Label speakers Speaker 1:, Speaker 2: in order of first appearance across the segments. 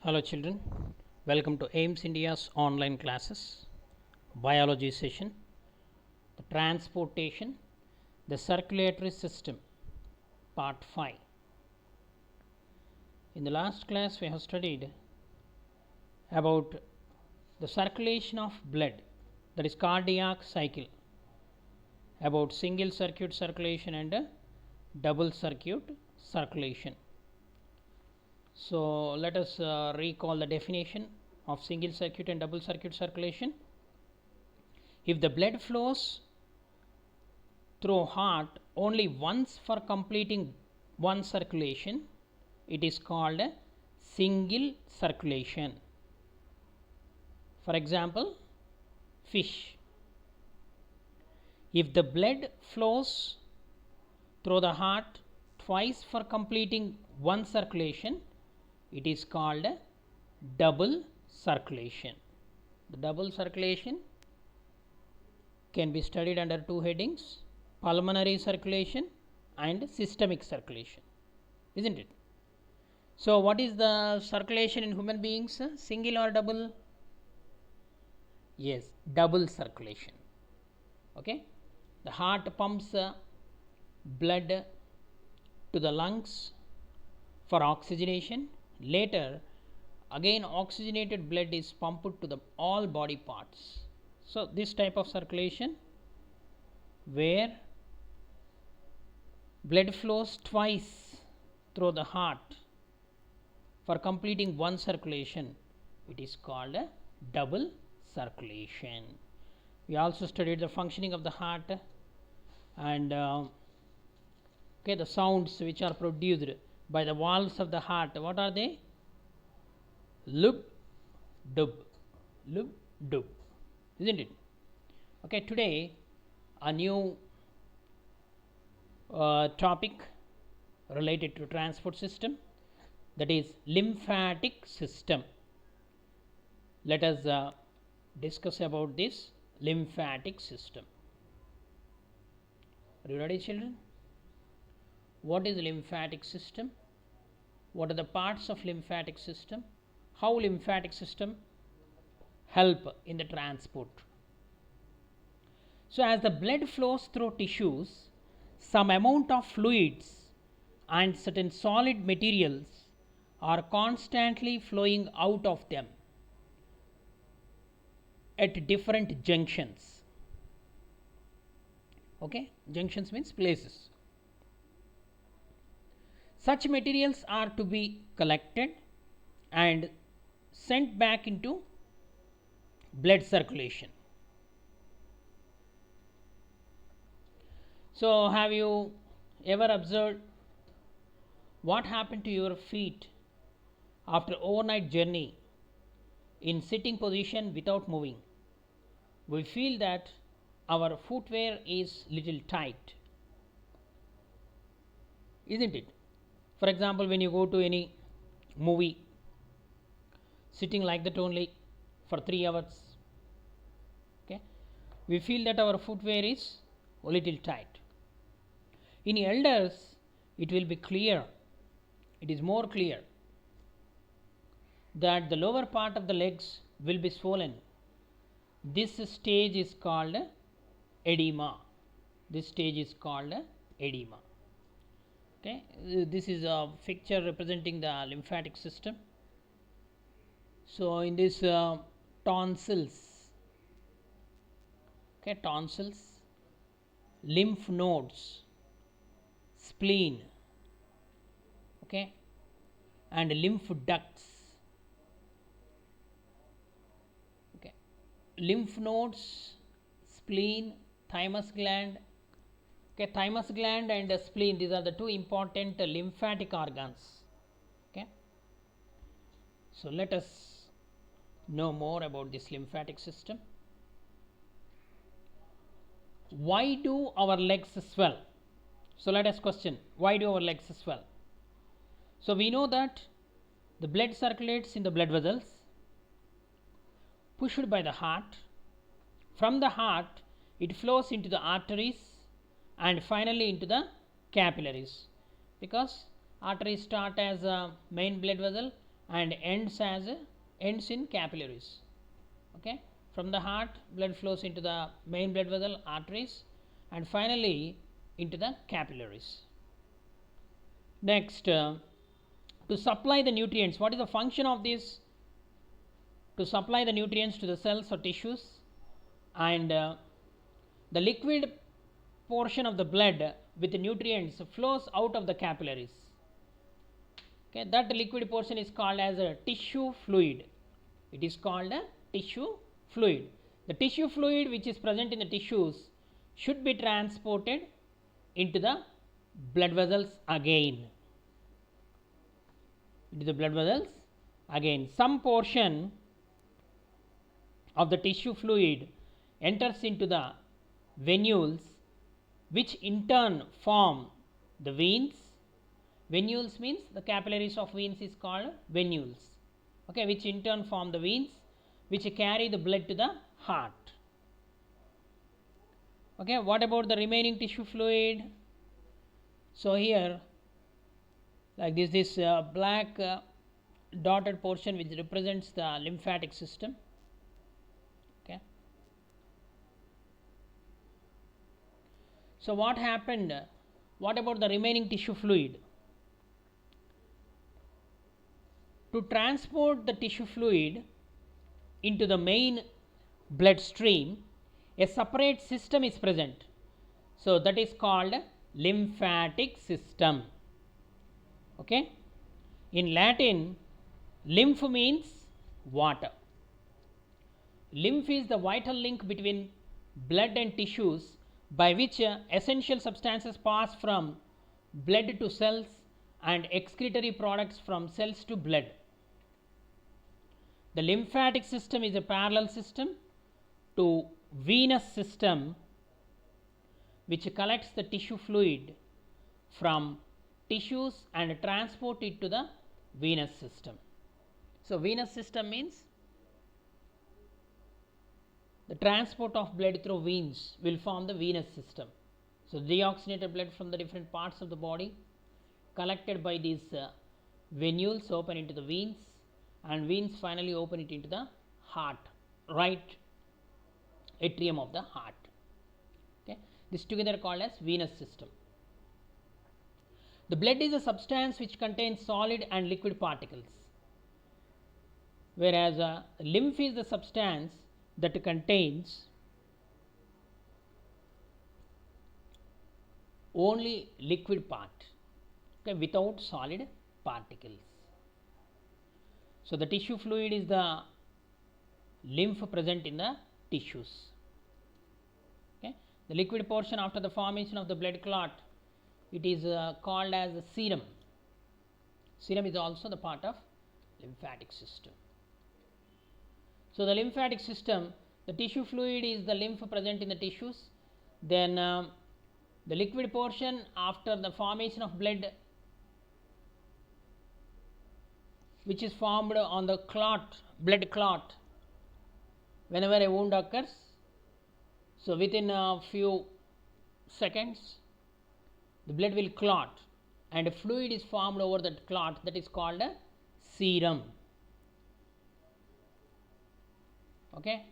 Speaker 1: Hello children, welcome to AIMS India's online classes, biology session, the transportation, the circulatory system, part 5. In the last class we have studied about the circulation of blood, that is cardiac cycle, about single circuit circulation and double circuit circulation. So, let us recall the definition of single circuit and double circuit circulation. If the blood flows through heart only once for completing one circulation, it is called a single circulation. For example, fish. If the blood flows through the heart twice for completing one circulation, it is called a double circulation. The double circulation can be studied under two headings: pulmonary circulation and systemic circulation, isn't it? So, what is the circulation in human beings? Single or double? Yes, double circulation. Okay, the heart pumps blood to the lungs for oxygenation. Later, again oxygenated blood is pumped to the all body parts. So, this type of circulation where blood flows twice through the heart for completing one circulation, it is called a double circulation. We also studied the functioning of the heart and the sounds which are produced by the valves of the heart. What are they? Lub, dub, lub, dub, isn't it? Okay, today a new topic related to transport system, that is lymphatic system. Let us discuss about this lymphatic system. Are you ready, children? What is lymphatic system? What are the parts of lymphatic system? How lymphatic system help in the transport? So, as the blood flows through tissues, some amount of fluids and certain solid materials are constantly flowing out of them at different junctions. Okay, junctions means places. Such materials are to be collected and sent back into blood circulation. So, have you ever observed what happened to your feet after overnight journey in sitting position without moving? We feel that our footwear is little tight, isn't it? For example, when you go to any movie, sitting like that only for 3 hours, okay, we feel that our footwear is a little tight. In elders, it will be clear, it is more clear that the lower part of the legs will be swollen. This stage is called edema. This stage is called edema. Okay, this is a picture representing the lymphatic system. So, in this tonsils, okay, tonsils, lymph nodes, spleen, okay, and lymph ducts. Okay, lymph nodes, spleen, thymus gland. Okay, thymus gland and spleen, these are the two important lymphatic organs. Okay, so let us know more about this lymphatic system. Why do our legs swell? So, let us question, why do our legs swell? So, we know that the blood circulates in the blood vessels pushed by the heart. From the heart, it flows into the arteries and finally into the capillaries, because arteries start as a main blood vessel and ends in capillaries. Okay, from the heart blood flows into the main blood vessel, arteries, and finally into the capillaries. Next, to supply the nutrients, what is the function of this? To supply the nutrients to the cells or tissues, and the liquid portion of the blood with the nutrients flows out of the capillaries. Okay, that liquid portion is called as a tissue fluid. It is called a tissue fluid. The tissue fluid which is present in the tissues should be transported into the blood vessels again. Some portion of the tissue fluid enters into the venules, which in turn form the veins. Venules means the capillaries of veins is called venules. Okay, which in turn form the veins, which carry the blood to the heart. Okay, what about the remaining tissue fluid? So here, like this black dotted portion which represents the lymphatic system. Okay. So what happened? What about the remaining tissue fluid? To transport the tissue fluid into the main bloodstream, a separate system is present. So that is called lymphatic system. Okay. In Latin, lymph means water. Lymph is the vital link between blood and tissues by which essential substances pass from blood to cells and excretory products from cells to blood. The lymphatic system is a parallel system to venous system, which collects the tissue fluid from tissues and transport it to the venous system. So venous system means the transport of blood through veins will form the venous system. So deoxygenated blood from the different parts of the body collected by these venules open into the veins, and veins finally open it into the heart, right atrium of the heart. Okay, this together called as venous system. The blood is a substance which contains solid and liquid particles, whereas lymph is the substance that contains only liquid part, okay, without solid particles. So the tissue fluid is the lymph present in the tissues. Okay, the liquid portion after the formation of the blood clot, it is called as the serum. Serum is also the part of lymphatic system. So the lymphatic system, the tissue fluid is the lymph present in the tissues. Then the liquid portion after the formation of blood, which is formed on the clot, blood clot, whenever a wound occurs. So within a few seconds, the blood will clot and a fluid is formed over that clot, that is called a serum. Okay.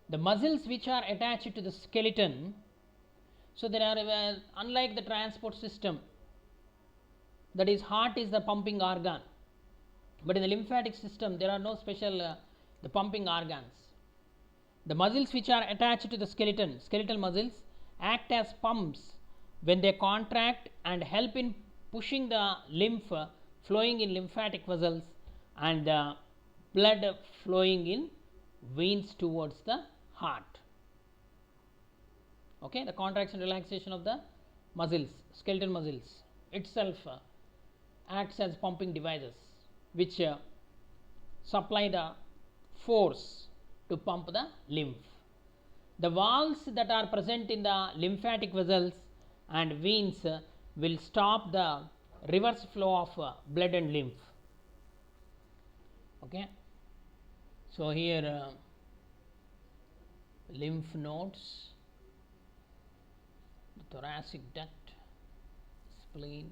Speaker 1: The muscles which are attached to the skeleton, so there are unlike the transport system, that is heart is the pumping organ, but in the lymphatic system there are no special the pumping organs. The muscles which are attached to the skeleton, skeletal muscles, act as pumps when they contract and help in pushing the lymph flowing in lymphatic vessels and the blood flowing in veins towards the heart. Okay, the contraction relaxation of the muscles, skeletal muscles itself acts as pumping devices which supply the force to pump the lymph. The valves that are present in the lymphatic vessels and veins will stop the reverse flow of blood and lymph. Okay. So here lymph nodes, the thoracic duct, spleen,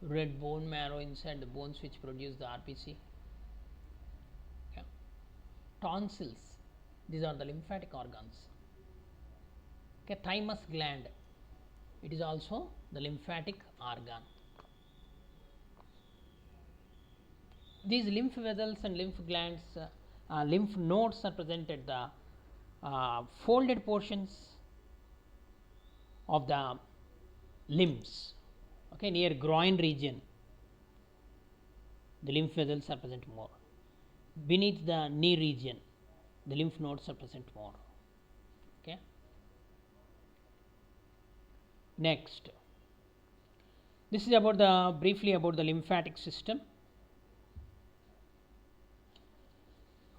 Speaker 1: red bone marrow inside the bones which produce the RBC. Okay. Tonsils, these are the lymphatic organs. Okay. Thymus gland, it is also the lymphatic organ. These lymph vessels and lymph glands, lymph nodes are present at the folded portions of the limbs, okay, near groin region. The lymph vessels are present more. Beneath the knee region, the lymph nodes are present more. Okay. Next, this is about the briefly about the lymphatic system.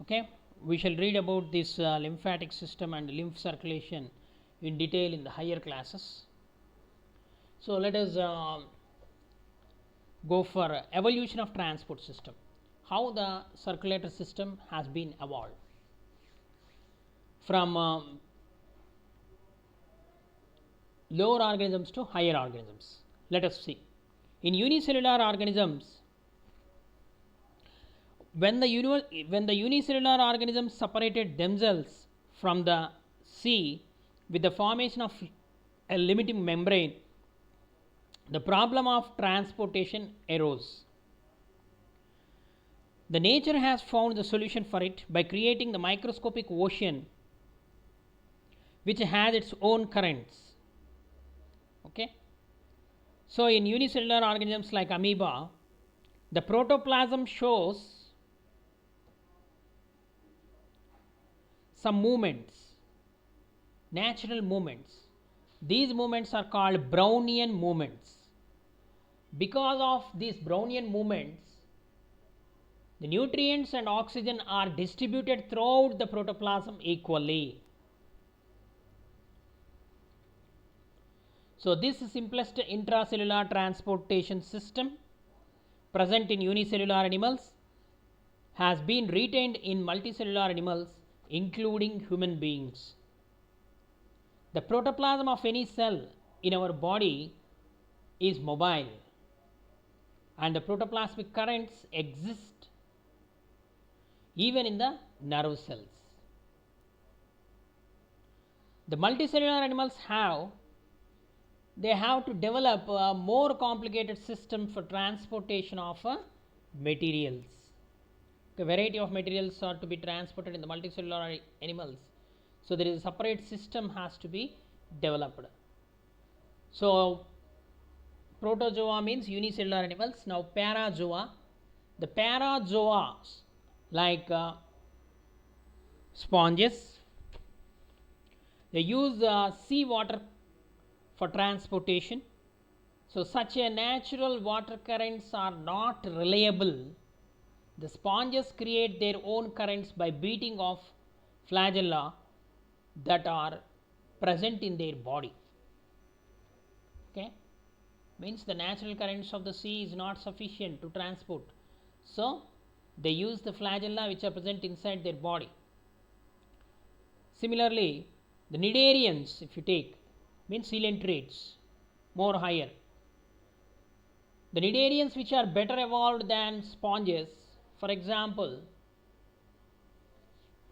Speaker 1: Okay, we shall read about this lymphatic system and lymph circulation in detail in the higher classes. So let us go for evolution of transport system, how the circulatory system has been evolved from lower organisms to higher organisms. Let us see. In unicellular organisms, when the unicellular organisms separated themselves from the sea with the formation of a limiting membrane, the problem of transportation arose. The nature has found the solution for it by creating the microscopic ocean which has its own currents. Okay. So in unicellular organisms like amoeba, the protoplasm shows some movements, natural movements. These movements are called Brownian movements. Because of these Brownian movements, the nutrients and oxygen are distributed throughout the protoplasm equally. So this simplest intracellular transportation system present in unicellular animals has been retained in multicellular animals including human beings. The protoplasm of any cell in our body is mobile and the protoplasmic currents exist even in the nerve cells. The multicellular animals have to develop a more complicated system for transportation of materials. A variety of materials are to be transported in the multicellular animals. So there is a separate system has to be developed. So protozoa means unicellular animals. Now parazoa, the parazoa like sponges, they use sea water for transportation. So such a natural water currents are not reliable. The sponges create their own currents by beating of flagella that are present in their body. Okay, means the natural currents of the sea is not sufficient to transport, so they use the flagella which are present inside their body. Similarly, the cnidarians, if you take, means coelentrates, more higher. The cnidarians which are better evolved than sponges, for example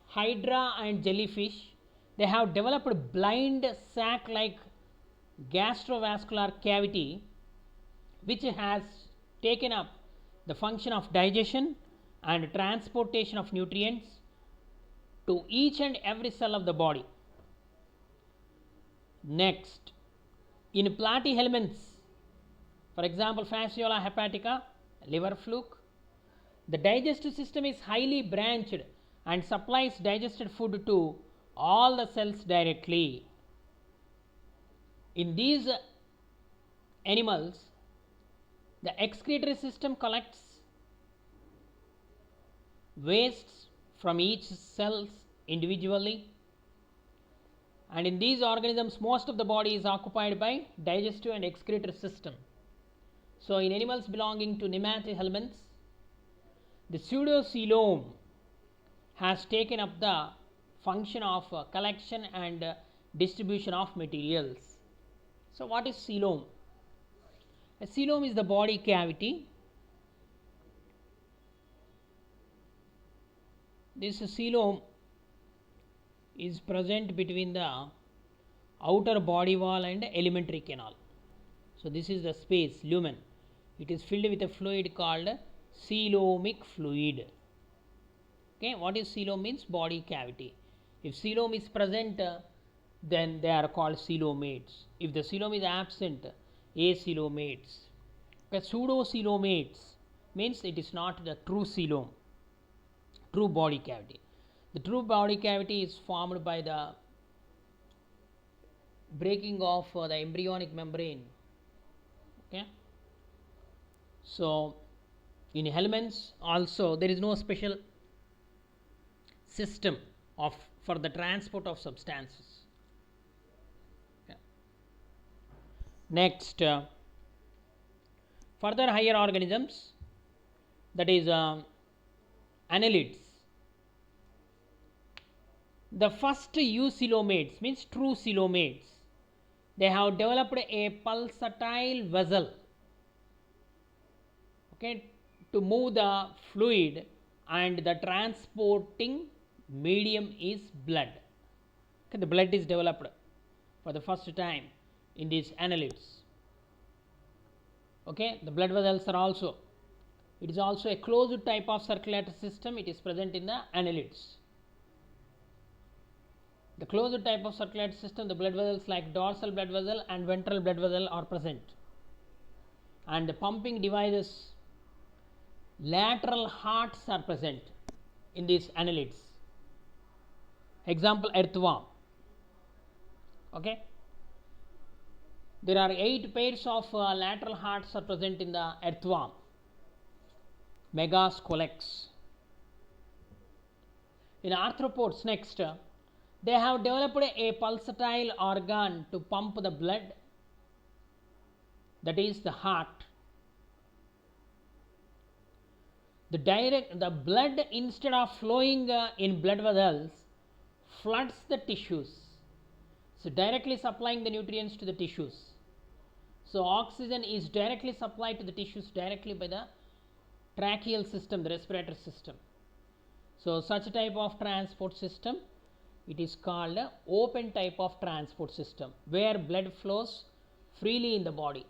Speaker 1: hydra and jellyfish, they have developed blind sac like gastrovascular cavity which has taken up the function of digestion and transportation of nutrients to each and every cell of the body. Next, in platyhelminths, for example Fasciola hepatica, liver fluke, the digestive system is highly branched and supplies digested food to all the cells directly. In these animals, the excretory system collects wastes from each cells individually, and in these organisms most of the body is occupied by digestive and excretory system. So in animals belonging to nematohelminths, the pseudocoelom has taken up the function of collection and distribution of materials. So what is coelom? A coelom is the body cavity. This coelom is present between the outer body wall and alimentary canal. So, this is the space lumen. It is filled with a fluid called coelomic fluid. Okay, what is coelom means? Body cavity. If coelom is present, then they are called coelomates. If the coelom is absent, acoelomates. Okay, pseudocoelomates means it is not the true coelom, true body cavity. The true body cavity is formed by the breaking of the embryonic membrane. Okay. So, in elements also there is no special system of for the transport of substances. Okay. Next, further higher organisms, that is annelids. The first eucoelomates means true coelomates. They have developed a pulsatile vessel, okay, to move the fluid, and the transporting medium is blood. Okay, the blood is developed for the first time in these annelids. Okay, the blood vessels are also, it is also a closed type of circulatory system. It is present in the annelids. The closed type of circulatory system, the blood vessels like dorsal blood vessel and ventral blood vessel are present, and the pumping devices, lateral hearts are present in these annelids. Example, earthworm. Okay, there are 8 pairs of lateral hearts are present in the earthworm, megascolex. In arthropods, next, they have developed a pulsatile organ to pump the blood, that is the heart. The blood, instead of flowing in blood vessels, floods the tissues, so directly supplying the nutrients to the tissues. So, oxygen is directly supplied to the tissues directly by the tracheal system, the respiratory system. So, such type of transport system, it is called a open type of transport system, where blood flows freely in the body.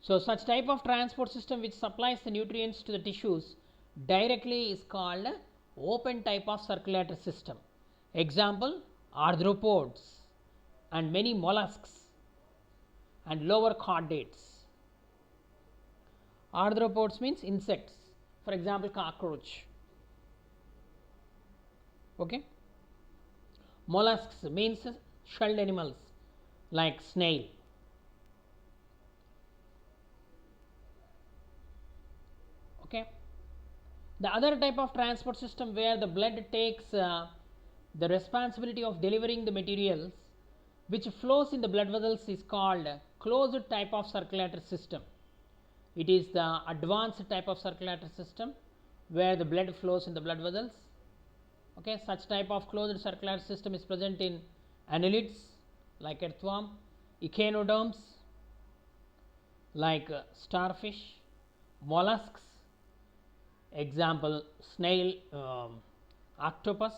Speaker 1: So, such type of transport system which supplies the nutrients to the tissues directly is called a open type of circulatory system. Example, arthropods and many mollusks and lower chordates. Arthropods means insects, for example, cockroach. Okay. Mollusks means shelled animals like snail. Okay. The other type of transport system where the blood takes the responsibility of delivering the materials which flows in the blood vessels is called closed type of circulatory system. It is the advanced type of circulatory system where the blood flows in the blood vessels. Okay, such type of closed circulatory system is present in annelids like earthworm, echinoderms like starfish, mollusks, example snail, octopus,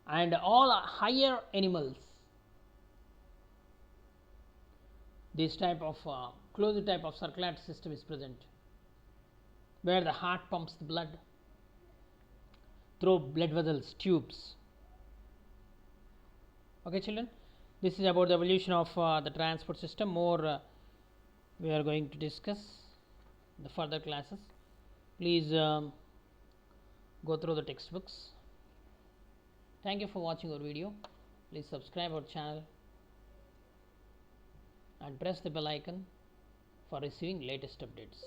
Speaker 1: and all higher animals. This type of closed type of circulatory system is present, where the heart pumps the blood through blood vessels, tubes. Okay, children, this is about the evolution of the transport system. More we are going to discuss in the further classes. Please go through the textbooks. Thank you for watching our video. Please subscribe our channel and press the bell icon for receiving latest updates.